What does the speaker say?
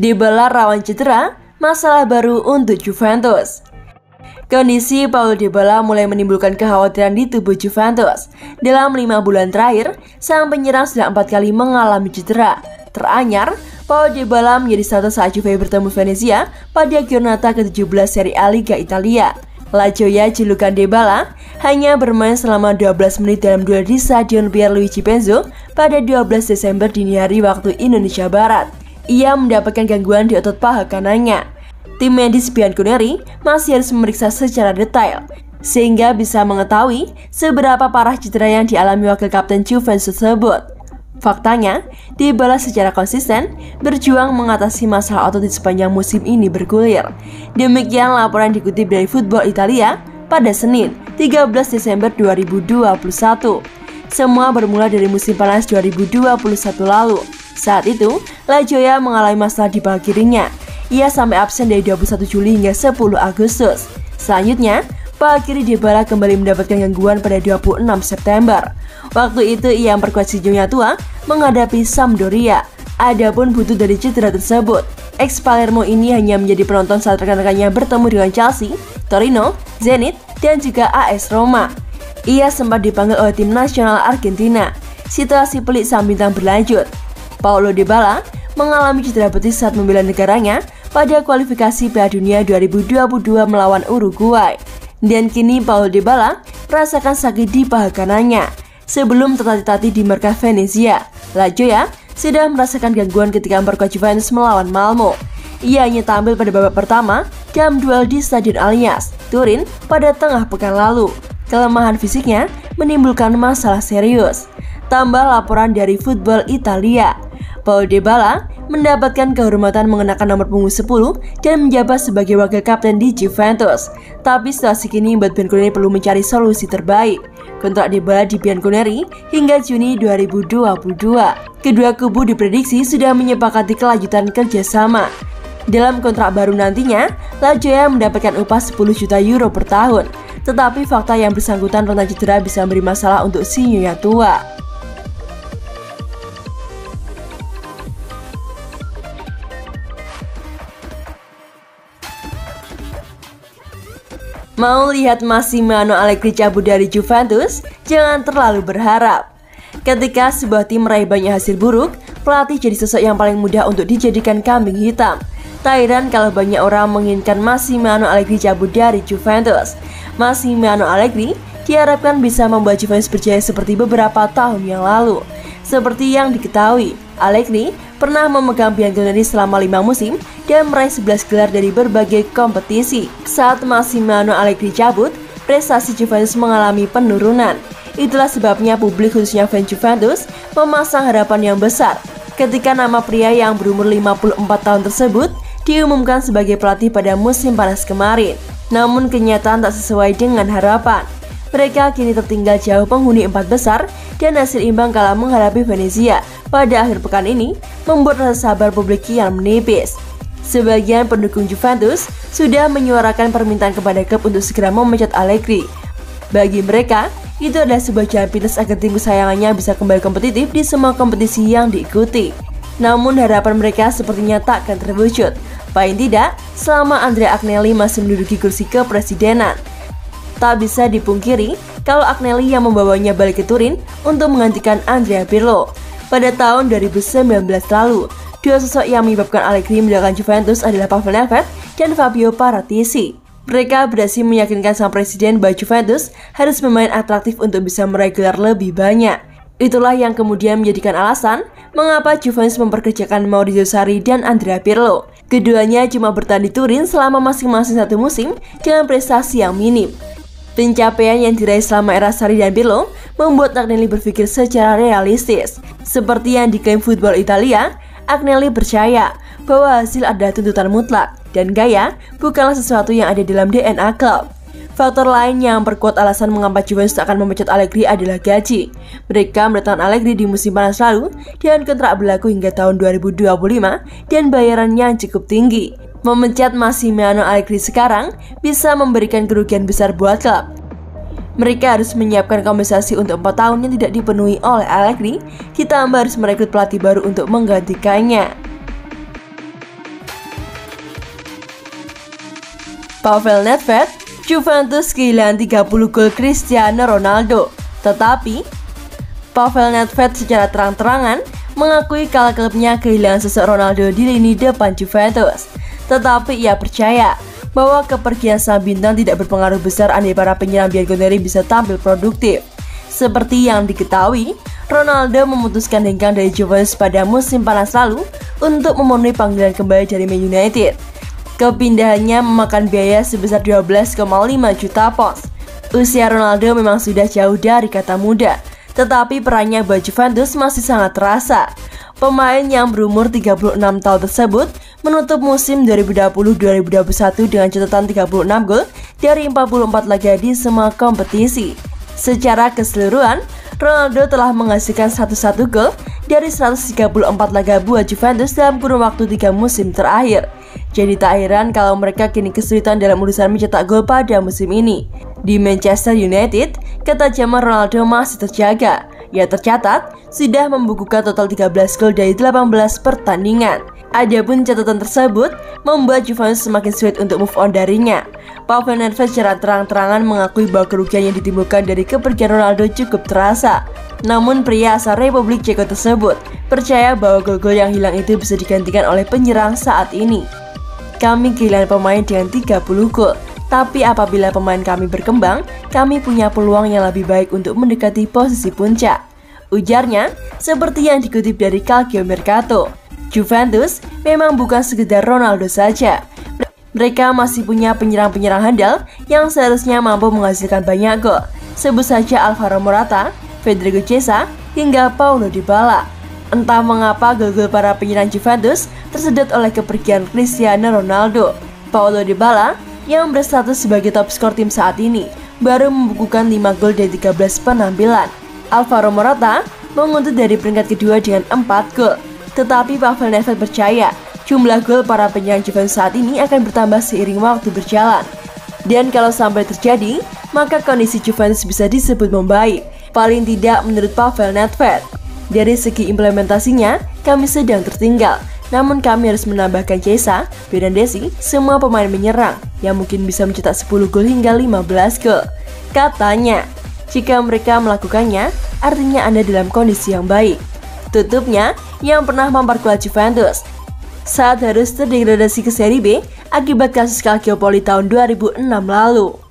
Dybala rawan cedera, masalah baru untuk Juventus. Kondisi Paulo Dybala mulai menimbulkan kekhawatiran di tubuh Juventus. Dalam 5 bulan terakhir, sang penyerang sudah 4 kali mengalami cedera. Teranyar, Paulo Dybala menjadi starter saat Juve bertemu Venezia pada giornata ke-17 Serie A Liga Italia. La Gioia julukan Dybala hanya bermain selama 12 menit dalam duel di Stadion Pierluigi Benzo pada 12 Desember dini hari waktu Indonesia Barat. Ia mendapatkan gangguan di otot paha kanannya. Tim medis Bianconeri masih harus memeriksa secara detail sehingga bisa mengetahui seberapa parah cedera yang dialami wakil kapten Juventus tersebut. Faktanya, Dybala secara konsisten berjuang mengatasi masalah otot di sepanjang musim ini bergulir. Demikian laporan dikutip dari Football Italia pada Senin, 13 Desember 2021. Semua bermula dari musim panas 2021 lalu. Saat itu, La Gioia mengalami masalah di paha kirinya. Ia sampai absen dari 21 Juli hingga 10 Agustus. Selanjutnya, paha kiri Dybala kembali mendapatkan gangguan pada 26 September. Waktu itu ia memperkuat Shinyo Tua menghadapi Sampdoria. Adapun butut dari cedera tersebut, ex Palermo ini hanya menjadi penonton saat rekan-rekannya bertemu dengan Chelsea, Torino, Zenit, dan juga AS Roma. Ia sempat dipanggil oleh tim nasional Argentina. Situasi pelik sang bintang berlanjut. Paulo Dybala mengalami cedera betis saat membela negaranya pada kualifikasi Piala Dunia 2022 melawan Uruguay. Dan kini Paulo Dybala merasakan sakit di paha kanannya. Sebelum tertatih-tatih di markas Venezia, La Gioia sudah merasakan gangguan ketika memperkuat Juventus melawan Malmo. Ia hanya tampil pada babak pertama dalam duel di Stadion Allianz, Turin pada tengah pekan lalu. Kelemahan fisiknya menimbulkan masalah serius. Tambah laporan dari Football Italia, Paulo Dybala mendapatkan kehormatan mengenakan nomor punggung 10 dan menjabat sebagai wakil kapten di Juventus. Tapi situasi kini membuat Bianconeri perlu mencari solusi terbaik. Kontrak Dybala di Bianconeri hingga Juni 2022. Kedua kubu diprediksi sudah menyepakati kelanjutan kerjasama. Dalam kontrak baru nantinya, La Gioia mendapatkan upah 10 juta euro per tahun. Tetapi fakta yang bersangkutan rentan cedera bisa memberi masalah untuk Shinyo Tua. Mau lihat Massimiliano Allegri cabut dari Juventus? Jangan terlalu berharap. Ketika sebuah tim meraih banyak hasil buruk, pelatih jadi sosok yang paling mudah untuk dijadikan kambing hitam. Tak heran kalau banyak orang menginginkan Massimiliano Allegri cabut dari Juventus. Massimiliano Allegri diharapkan bisa membuat Juventus berjaya seperti beberapa tahun yang lalu. Seperti yang diketahui, Allegri pernah memegang Bianconeri selama 5 musim dan meraih 11 gelar dari berbagai kompetisi. Saat Massimiliano Allegri cabut, prestasi Juventus mengalami penurunan. Itulah sebabnya publik khususnya fans Juventus memasang harapan yang besar ketika nama pria yang berumur 54 tahun tersebut diumumkan sebagai pelatih pada musim panas kemarin. Namun kenyataan tak sesuai dengan harapan. Mereka kini tertinggal jauh penghuni 4 besar dan hasil imbang kala menghadapi Venezia pada akhir pekan ini membuat rasa sabar publik kian menipis. Sebagian pendukung Juventus sudah menyuarakan permintaan kepada klub untuk segera memecat Allegri. Bagi mereka, itu adalah sebuah jalan pintas agar tim kesayangannya bisa kembali kompetitif di semua kompetisi yang diikuti. Namun harapan mereka sepertinya tak akan terwujud. Paling tidak, selama Andrea Agnelli masih menduduki kursi kepresidenan. Tak bisa dipungkiri kalau Agnelli yang membawanya balik ke Turin untuk menggantikan Andrea Pirlo. Pada tahun 2019 lalu, dua sosok yang menyebabkan Allegri meninggalkan Juventus adalah Pavel Nedved dan Fabio Paratici. Mereka berhasil meyakinkan sang presiden bahwa Juventus harus bermain atraktif untuk bisa meraih gelar lebih banyak. Itulah yang kemudian menjadikan alasan mengapa Juventus memperkerjakan Maurizio Sarri dan Andrea Pirlo. Keduanya cuma bertahan di Turin selama masing-masing 1 musim dengan prestasi yang minim. Pencapaian yang diraih selama era Sarri dan Pirlo membuat Agnelli berpikir secara realistis. Seperti yang diklaim Football Italia, Agnelli percaya bahwa hasil adalah tuntutan mutlak dan gaya bukanlah sesuatu yang ada dalam DNA klub. Faktor lain yang memperkuat alasan mengapa Juventus akan memecat Allegri adalah gaji. Mereka mendatangkan Allegri di musim panas lalu dengan kontrak berlaku hingga tahun 2025 dan bayaran yang cukup tinggi. Memecat Massimiliano Allegri sekarang bisa memberikan kerugian besar buat klub. Mereka harus menyiapkan kompensasi untuk 4 tahun yang tidak dipenuhi oleh Allegri, ditambah harus merekrut pelatih baru untuk menggantikannya. Pavel Nedved, Juventus kehilangan 30 gol Cristiano Ronaldo. Tetapi, Pavel Nedved secara terang-terangan mengakui kalau klubnya kehilangan sosok Ronaldo di lini depan Juventus. Tetapi ia percaya bahwa kepergian sang bintang tidak berpengaruh besar andai para penyerang Bianconeri bisa tampil produktif. Seperti yang diketahui, Ronaldo memutuskan hengkang dari Juventus pada musim panas lalu untuk memenuhi panggilan kembali dari Man United. Kepindahannya memakan biaya sebesar 12,5 juta pounds. Usia Ronaldo memang sudah jauh dari kata muda, tetapi perannya buat Juventus masih sangat terasa. Pemain yang berumur 36 tahun tersebut menutup musim 2020-2021 dengan catatan 36 gol dari 44 laga di semua kompetisi. Secara keseluruhan, Ronaldo telah menghasilkan 101 gol dari 134 laga buat Juventus dalam kurun waktu 3 musim terakhir. Jadi tak heran kalau mereka kini kesulitan dalam urusan mencetak gol pada musim ini. Di Manchester United, ketajaman Ronaldo masih terjaga. Ia tercatat sudah membukukan total 13 gol dari 18 pertandingan. Adapun catatan tersebut membuat Juventus semakin sulit untuk move on darinya. Pavel Nedved secara terang-terangan mengakui bahwa kerugian yang ditimbulkan dari kepergian Ronaldo cukup terasa. Namun pria asal Republik Ceko tersebut percaya bahwa gol-gol yang hilang itu bisa digantikan oleh penyerang saat ini. Kami kehilangan pemain dengan 30 gol, tapi apabila pemain kami berkembang, kami punya peluang yang lebih baik untuk mendekati posisi puncak. Ujarnya, seperti yang dikutip dari Calcio Mercato. Juventus memang bukan sekedar Ronaldo saja. Mereka masih punya penyerang-penyerang handal yang seharusnya mampu menghasilkan banyak gol. Sebut saja Alvaro Morata, Federico Chiesa, hingga Paulo Dybala. Entah mengapa gol-gol para penyerang Juventus tersedot oleh kepergian Cristiano Ronaldo. Paulo Dybala yang berstatus sebagai top skor tim saat ini baru membukukan 5 gol dari 13 penampilan. Alvaro Morata menguntut dari peringkat kedua dengan 4 gol. Tetapi Pavel Nedved percaya jumlah gol para penyerang Juventus saat ini akan bertambah seiring waktu berjalan. Dan kalau sampai terjadi, maka kondisi Juventus bisa disebut membaik. Paling tidak menurut Pavel Nedved. Dari segi implementasinya, kami sedang tertinggal. Namun kami harus menambahkan Chiesa, Bernardeschi, semua pemain menyerang yang mungkin bisa mencetak 10 gol hingga 15 gol. Katanya, jika mereka melakukannya, artinya Anda dalam kondisi yang baik. Tutupnya, yang pernah memperkuat Juventus saat harus terdegradasi ke Serie B akibat kasus Calciopoli tahun 2006 lalu.